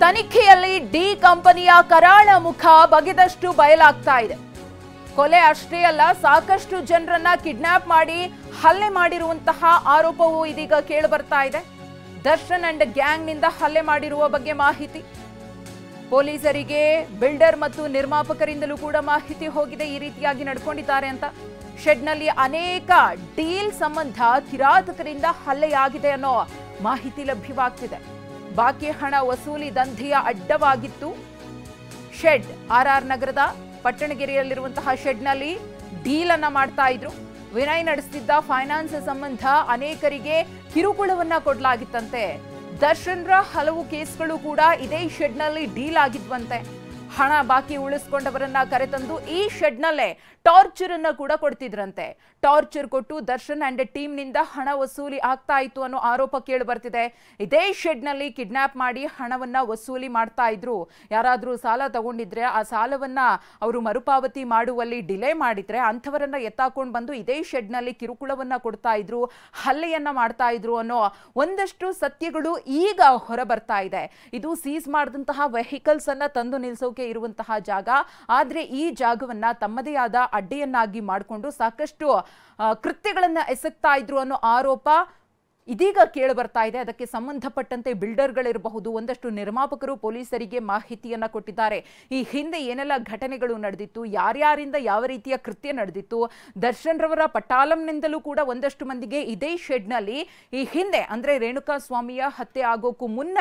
ತನಿಖೆಯಲ್ಲಿ ಡಿ ಕಂಪನಿಯ ಕರಾಳ ಮುಖ ಬಗೆದಷ್ಟು ಬಯಲಾಗ್ತಾ ಇದೆ. ಕೊಲೆ ಅಷ್ಟೇ ಅಲ್ಲ, ಸಾಕಷ್ಟು ಜನರನ್ನ ಕಿಡ್ನಾಪ್ ಮಾಡಿ ಹಲ್ಲೆ ಮಾಡಿರುವಂತಹ ಆರೋಪವೂ ಇದೀಗ ಕೇಳಿಬರ್ತಾ ಇದೆ. ದರ್ಶನ್ ಅಂಡ್ ಗ್ಯಾಂಗ್ ನಿಂದ ಹಲ್ಲೆ ಮಾಡಿರುವ ಬಗ್ಗೆ ಮಾಹಿತಿ ಪೊಲೀಸರಿಗೆ ಬಿಲ್ಡರ್ ಮತ್ತು ನಿರ್ಮಾಪಕರಿಂದಲೂ ಕೂಡ ಮಾಹಿತಿ ಹೋಗಿದೆ. ಈ ರೀತಿಯಾಗಿ ನಡ್ಕೊಂಡಿದ್ದಾರೆ ಅಂತ. ಶೆಡ್ನಲ್ಲಿ ಅನೇಕ ಡೀಲ್ ಸಂಬಂಧ ಕಿರಾತಕರಿಂದ ಹಲ್ಲೆಯಾಗಿದೆ ಅನ್ನೋ ಮಾಹಿತಿ ಲಭ್ಯವಾಗ್ತಿದೆ. ಬಾಕಿ ಹಣ ವಸೂಲಿ ದಂಧೆಯ ಅಡ್ಡವಾಗಿತ್ತು ಶೆಡ್. ಆರ್ಆರ್ ನಗರದ ಪಟ್ಟಣಗೆರೆಯಲ್ಲಿರುವಂತಹ ಶೆಡ್ನಲ್ಲಿ ಡೀಲ್ ಅನ್ನ ಮಾಡ್ತಾ ಇದ್ರು. ವಿನಯ್ ನಡೆಸುತ್ತಿದ್ದ ಫೈನಾನ್ಸ್ ಸಂಬಂಧ ಅನೇಕರಿಗೆ ಕಿರುಕುಳವನ್ನ ಕೊಡಲಾಗಿತ್ತಂತೆ. ದರ್ಶನ್ರ ಹಲವು ಕೇಸ್ಗಳು ಕೂಡ ಇದೇ ಶೆಡ್ನಲ್ಲಿ ಡೀಲ್ ಆಗಿದ್ವಂತೆ. ಹಣ ಬಾಕಿ ಉಳಿಸ್ಕೊಂಡವರನ್ನ ಕರೆತಂದು ಈ ಶೆಡ್ನಲ್ಲೇ ಟಾರ್ಚರ್ ಅನ್ನ ಕೂಡ ಕೊಡ್ತಿದ್ರಂತೆ. ಟಾರ್ಚರ್ ಕೊಟ್ಟು ದರ್ಶನ್ ಅಂಡ್ ಟೀಮ್ ನಿಂದ ಹಣ ವಸೂಲಿ ಆಗ್ತಾ ಇತ್ತು ಅನ್ನೋ ಆರೋಪ ಕೇಳಿ ಬರ್ತಿದೆ. ಇದೇ ಶೆಡ್ನಲ್ಲಿ ಕಿಡ್ನಾಪ್ ಮಾಡಿ ಹಣವನ್ನ ವಸೂಲಿ ಮಾಡ್ತಾ ಇದ್ರು. ಯಾರಾದ್ರೂ ಸಾಲ ತಗೊಂಡಿದ್ರೆ ಆ ಸಾಲವನ್ನ ಅವರು ಮರುಪಾವತಿ ಮಾಡುವಲ್ಲಿ ಡಿಲೇ ಮಾಡಿದ್ರೆ ಅಂಥವರನ್ನ ಎತ್ತಾಕೊಂಡು ಬಂದು ಇದೇ ಶೆಡ್ನಲ್ಲಿ ಕಿರುಕುಳವನ್ನ ಕೊಡ್ತಾ ಇದ್ರು, ಹಲ್ಲೆಯನ್ನ ಮಾಡ್ತಾ ಇದ್ರು ಅನ್ನೋ ಒಂದಷ್ಟು ಸತ್ಯಗಳು ಈಗ ಹೊರ ಬರ್ತಾ ಇದೆ. ಇದು ಸೀಸ್ ಮಾಡಿದಂತಹ ವೆಹಿಕಲ್ಸ್ ಅನ್ನ ತಂದು ನಿಲ್ಲಿಸೋಕೆ ಇರುವಂತಹ ಜಾಗ. ಆದ್ರೆ ಈ ಜಾಗವನ್ನ ತಮ್ಮದೇ ಆದ ಅಡ್ಡೆಯನ್ನಾಗಿ ಮಾಡಿಕೊಂಡು ಸಾಕಷ್ಟು ಕೃತ್ಯಗಳನ್ನ ಎಸಗ್ತಾ ಇದ್ರು ಅನ್ನೋ ಆರೋಪ ಇದೀಗ ಕೇಳಿ ಬರ್ತಾ ಇದೆ. ಅದಕ್ಕೆ ಸಂಬಂಧಪಟ್ಟಂತೆ ಬಿಲ್ಡರ್ಗಳಿರಬಹುದು, ಒಂದಷ್ಟು ನಿರ್ಮಾಪಕರು ಪೊಲೀಸರಿಗೆ ಮಾಹಿತಿಯನ್ನ ಕೊಟ್ಟಿದ್ದಾರೆ. ಈ ಹಿಂದೆ ಏನೆಲ್ಲ ಘಟನೆಗಳು ನಡೆದಿತ್ತು, ಯಾರ್ಯಾರಿಂದ ಯಾವ ರೀತಿಯ ಕೃತ್ಯ ನಡೆದಿತ್ತು, ದರ್ಶನ್ ರವರ ಪಟಾಲಂನಿಂದಲೂ ಕೂಡ ಒಂದಷ್ಟು ಮಂದಿಗೆ ಇದೇ ಶೆಡ್ನಲ್ಲಿ ಈ ಹಿಂದೆ ಅಂದ್ರೆ ರೇಣುಕಾ ಸ್ವಾಮಿಯ ಹತ್ಯೆ ಆಗೋಕ್ಕೂ ಮುನ್ನ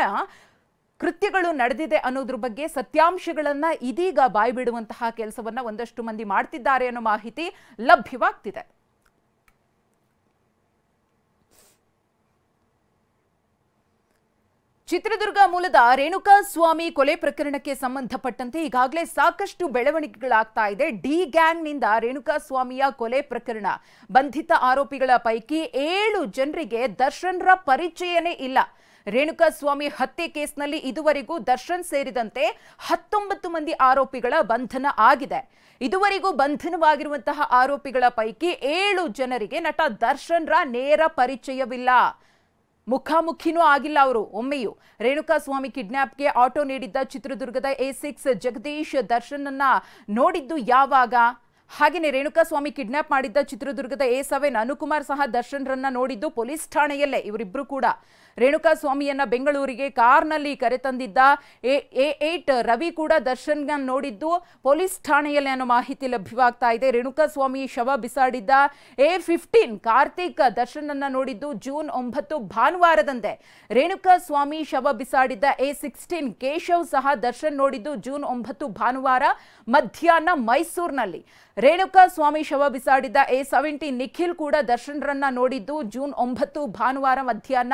ಕೃತ್ಯಗಳು ನಡೆದಿದೆ ಅನ್ನೋದ್ರ ಬಗ್ಗೆ ಸತ್ಯಾಂಶಗಳನ್ನ ಇದೀಗ ಬಾಯ್ಬಿಡುವಂತಹ ಕೆಲಸವನ್ನ ಒಂದಷ್ಟು ಮಂದಿ ಮಾಡ್ತಿದ್ದಾರೆ ಅನ್ನೋ ಮಾಹಿತಿ ಲಭ್ಯವಾಗ್ತಿದೆ. ಚಿತ್ರದುರ್ಗ ಮೂಲದ ರೇಣುಕಾ ಸ್ವಾಮಿ ಕೊಲೆ ಪ್ರಕರಣಕ್ಕೆ ಸಂಬಂಧಪಟ್ಟಂತೆ ಈಗಾಗಲೇ ಸಾಕಷ್ಟು ಬೆಳವಣಿಗೆಗಳಾಗ್ತಾ ಇದೆ. ಡಿ ಗ್ಯಾಂಗ್ ನಿಂದ ರೇಣುಕಾ ಸ್ವಾಮಿಯ ಕೊಲೆ ಪ್ರಕರಣ ಬಂಧಿತ ಆರೋಪಿಗಳ ಪೈಕಿ 7 ಜನರಿಗೆ ದರ್ಶನ್ರ ಪರಿಚಯನೇ ಇಲ್ಲ. ರೇಣುಕಾ ಸ್ವಾಮಿ ಹತ್ಯೆ ಕೇಸ್ನಲ್ಲಿ ಇದುವರೆಗೂ ದರ್ಶನ್ ಸೇರಿದಂತೆ 19 ಮಂದಿ ಆರೋಪಿಗಳ ಬಂಧನ ಆಗಿದೆ. ಇದುವರೆಗೂ ಬಂಧನವಾಗಿರುವಂತಹ ಆರೋಪಿಗಳ ಪೈಕಿ 7 ಜನರಿಗೆ ನಟ ದರ್ಶನ್ರ ನೇರ ಪರಿಚಯವಿಲ್ಲ. ಮುಖಾಮುಖಿನೂ ಆಗಿಲ್ಲ ಅವರು ಒಮ್ಮೆಯೂ. ರೇಣುಕಾ ಸ್ವಾಮಿ ಕಿಡ್ನಾಪ್ಗೆ ಆಟೋ ನೀಡಿದ್ದ ಚಿತ್ರದುರ್ಗದ A6 ಜಗದೀಶ್ ದರ್ಶನ್ ಅನ್ನ ನೋಡಿದ್ದು ಯಾವಾಗ? ಹಾಗೆಯೇ ರೇಣುಕಾ ಸ್ವಾಮಿ ಕಿಡ್ನಾಪ್ ಮಾಡಿದ್ದ ಚಿತ್ರದುರ್ಗದ A7 ಅನುಕುಮಾರ್ ಸಹ ದರ್ಶನ್ರನ್ನ ನೋಡಿದ್ದು ಪೊಲೀಸ್ ಠಾಣೆಯಲ್ಲೇ. ಇವರಿಬ್ರು ಕೂಡ ರೇಣುಕಾ ಸ್ವಾಮಿಯನ್ನ ಬೆಂಗಳೂರಿಗೆ ಕಾರ್ನಲ್ಲಿ ಕರೆತಂದಿದ್ದ A8 ರವಿ ಕೂಡ ದರ್ಶನ್ಗ ನೋಡಿದ್ದು ಪೊಲೀಸ್ ಠಾಣೆಯಲ್ಲೇ ಅನ್ನೋ ಮಾಹಿತಿ ಲಭ್ಯವಾಗ್ತಾ ಇದೆ. ರೇಣುಕಾ ಸ್ವಾಮಿ ಶವ ಬಿಸಾಡಿದ್ದ A15 ಕಾರ್ತಿಕ್ ದರ್ಶನ್ ಅನ್ನ ನೋಡಿದ್ದು ಜೂನ್ 9 ಭಾನುವಾರದಂದೇ. ರೇಣುಕಾ ಸ್ವಾಮಿ ಶವ ಬಿಸಾಡಿದ್ದ A16 ಕೇಶವ್ ಸಹ ದರ್ಶನ್ ನೋಡಿದ್ದು ಜೂನ್ 9 ಭಾನುವಾರ ಮಧ್ಯಾಹ್ನ ಮೈಸೂರಿನಲ್ಲಿ. ರೇಣುಕಾ ಸ್ವಾಮಿ ಶವ ಬಿಸಾಡಿದ್ದ A17 ನಿಖಿಲ್ ಕೂಡ ದರ್ಶನ್ರನ್ನ ನೋಡಿದ್ದು ಜೂನ್ 9 ಭಾನುವಾರ ಮಧ್ಯಾಹ್ನ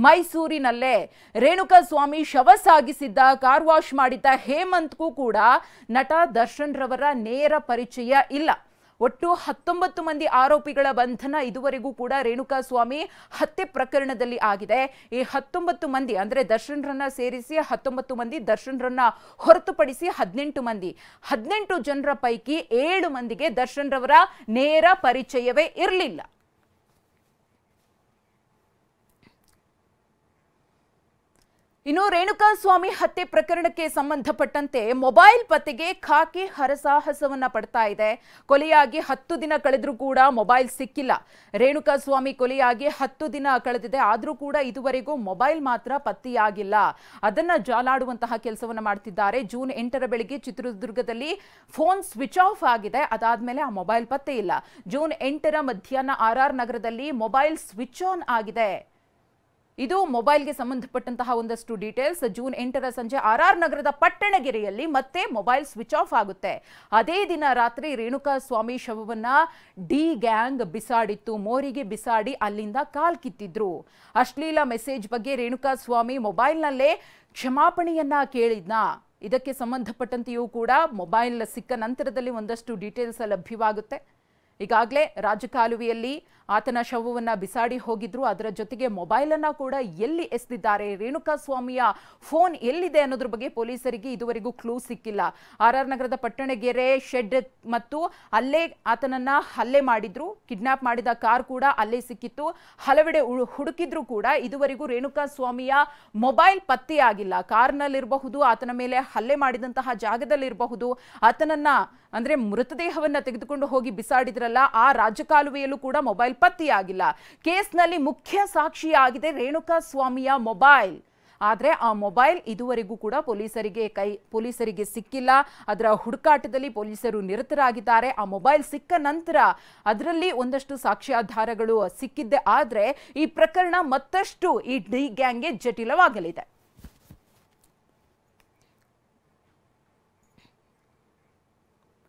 ಮೈಸೂರಿನಲ್ಲೇ. ರೇಣುಕಾ ಸ್ವಾಮಿ ಶವ ಸಾಗಿಸಿದ್ದ ಕಾರ್ ವಾಶ್ ಮಾಡಿದ್ದ ಹೇಮಂತ್ಗೂ ಕೂಡ ನಟ ದರ್ಶನ್ ರವರ ನೇರ ಪರಿಚಯ ಇಲ್ಲ. ಒಟ್ಟು 19 ಮಂದಿ ಆರೋಪಿಗಳ ಬಂಧನ ಇದುವರೆಗೂ ಕೂಡ ರೇಣುಕಾ ಸ್ವಾಮಿ ಹತ್ಯೆ ಪ್ರಕರಣದಲ್ಲಿ ಆಗಿದೆ. ಈ 19 ಮಂದಿ ಅಂದ್ರೆ ದರ್ಶನ್ರನ್ನ ಸೇರಿಸಿ 19 ಮಂದಿ, ದರ್ಶನ್ರನ್ನ ಹೊರತುಪಡಿಸಿ 18 ಜನರ ಪೈಕಿ 7 ಮಂದಿಗೆ ದರ್ಶನ್ ರವರ ನೇರ ಪರಿಚಯವೇ ಇರಲಿಲ್ಲ. ಇನ್ನು ರೇಣುಕಾ ಸ್ವಾಮಿ ಹತ್ಯೆ ಪ್ರಕರಣಕ್ಕೆ ಸಂಬಂಧಪಟ್ಟಂತೆ ಮೊಬೈಲ್ ಪತ್ತೆಗೆ ಖಾಕಿ ಹರಸಾಹಸವನ್ನ ಪಡ್ತಾ ಇದೆ. ಕೊಲೆಯಾಗಿ 10 ದಿನ ಕಳೆದ್ರೂ ಕೂಡ ಮೊಬೈಲ್ ಸಿಕ್ಕಿಲ್ಲ. ರೇಣುಕಾ ಸ್ವಾಮಿ ಕೊಲೆಯಾಗಿ 10 ದಿನ ಕಳೆದಿದೆ, ಆದ್ರೂ ಕೂಡ ಇದುವರೆಗೂ ಮೊಬೈಲ್ ಮಾತ್ರ ಪತ್ತೆಯಾಗಿಲ್ಲ. ಅದನ್ನ ಜಾಲಾಡುವಂತಹ ಕೆಲಸವನ್ನ ಮಾಡ್ತಿದ್ದಾರೆ. ಜೂನ್ 8ರ ಬೆಳಿಗ್ಗೆ ಚಿತ್ರದುರ್ಗದಲ್ಲಿ ಫೋನ್ ಸ್ವಿಚ್ ಆಫ್ ಆಗಿದೆ. ಅದಾದ್ಮೇಲೆ ಆ ಮೊಬೈಲ್ ಪತ್ತೆ ಇಲ್ಲ. ಜೂನ್ 8ರ ಮಧ್ಯಾಹ್ನ ಆರ್ಆರ್ ನಗರದಲ್ಲಿ ಮೊಬೈಲ್ ಸ್ವಿಚ್ ಆನ್ ಆಗಿದೆ. ಇದು ಮೊಬೈಲ್ಗೆ ಸಂಬಂಧಪಟ್ಟಂತಹ ಒಂದಷ್ಟು ಡೀಟೇಲ್ಸ್. ಜೂನ್ 8ರ ಸಂಜೆ ಆರ್ಆರ್ ನಗರದ ಪಟ್ಟಣಗೆರೆಯಲ್ಲಿ ಮತ್ತೆ ಮೊಬೈಲ್ ಸ್ವಿಚ್ ಆಫ್ ಆಗುತ್ತೆ. ಅದೇ ದಿನ ರಾತ್ರಿ ರೇಣುಕಾ ಸ್ವಾಮಿ ಶವವನ್ನ ಡಿ ಗ್ಯಾಂಗ್ ಬಿಸಾಡಿತ್ತು. ಮೋರಿಗೆ ಬಿಸಾಡಿ ಅಲ್ಲಿಂದ ಕಾಲ್ ಕಿತ್ತಿದ್ರು. ಅಶ್ಲೀಲ ಮೆಸೇಜ್ ಬಗ್ಗೆ ರೇಣುಕಾ ಸ್ವಾಮಿ ಮೊಬೈಲ್ನಲ್ಲೇ ಕ್ಷಮಾಪಣೆಯನ್ನ ಕೇಳಿದ್ನ. ಇದಕ್ಕೆ ಸಂಬಂಧಪಟ್ಟಂತೆಯೂ ಕೂಡ ಮೊಬೈಲ್ ಸಿಕ್ಕ ನಂತರದಲ್ಲಿ ಒಂದಷ್ಟು ಡೀಟೇಲ್ಸ್ ಲಭ್ಯವಾಗುತ್ತೆ. ಈಗಾಗಲೇ ರಾಜಕಾಲುವೆಯಲ್ಲಿ ಆತನ ಶವವನ್ನ ಬಿಸಾಡಿ ಹೋಗಿದ್ರು. ಅದರ ಜೊತೆಗೆ ಮೊಬೈಲನ್ನು ಕೂಡ ಎಲ್ಲಿ ಎಸೆದಿದ್ದಾರೆ, ರೇಣುಕಾಸ್ವಾಮಿಯ ಫೋನ್ ಎಲ್ಲಿದೆ ಅನ್ನೋದ್ರ ಬಗ್ಗೆ ಪೊಲೀಸರಿಗೆ ಇದುವರೆಗೂ ಕ್ಲೂ ಸಿಕ್ಕಿಲ್ಲ. ಆರ್ ನಗರದ ಪಟ್ಟಣಗೆರೆ ಶೆಡ್ ಮತ್ತು ಅಲ್ಲೇ ಆತನನ್ನ ಹಲ್ಲೆ ಮಾಡಿದ್ರು. ಕಿಡ್ನಾಪ್ ಮಾಡಿದ ಕಾರ್ ಕೂಡ ಅಲ್ಲೇ ಸಿಕ್ಕಿತ್ತು. ಹಲವೆಡೆ ಹುಡುಕಿದ್ರು ಕೂಡ ಇದುವರೆಗೂ ರೇಣುಕಾಸ್ವಾಮಿಯ ಮೊಬೈಲ್ ಪತ್ತೆಯಾಗಿಲ್ಲ. ಕಾರ್ನಲ್ಲಿರಬಹುದು, ಆತನ ಮೇಲೆ ಹಲ್ಲೆ ಮಾಡಿದಂತಹ ಜಾಗದಲ್ಲಿರಬಹುದು, ಆತನನ್ನ ಅಂದ್ರೆ ಮೃತದೇಹವನ್ನ ತೆಗೆದುಕೊಂಡು ಹೋಗಿ ಬಿಸಾಡಿದ್ರಲ್ಲ ಆ ರಾಜಕಾಲುವೆಯಲ್ಲೂ ಕೂಡ ಮೊಬೈಲ್ ಪತ್ತೆಯಾಗಿಲ್ಲ. ಕೇಸ್ನಲ್ಲಿ ಮುಖ್ಯ ಸಾಕ್ಷಿಯಾಗಿದೆ ರೇಣುಕಾಸ್ವಾಮಿಯ ಮೊಬೈಲ್. ಆದರೆ ಆ ಮೊಬೈಲ್ ಇದುವರೆಗೂ ಕೂಡ ಪೊಲೀಸರಿಗೆ ಸಿಕ್ಕಿಲ್ಲ. ಅದರ ಹುಡುಕಾಟದಲ್ಲಿ ಪೊಲೀಸರು ನಿರತರಾಗಿದ್ದಾರೆ. ಆ ಮೊಬೈಲ್ ಸಿಕ್ಕ ನಂತರ ಅದರಲ್ಲಿ ಒಂದಷ್ಟು ಸಾಕ್ಷ್ಯಾಧಾರಗಳು ಸಿಕ್ಕಿದ್ದೆ. ಆದರೆ ಈ ಪ್ರಕರಣ ಮತ್ತಷ್ಟು ಈ ಡಿ ಗ್ಯಾಂಗ್ಗೆ ಜಟಿಲವಾಗಲಿದೆ.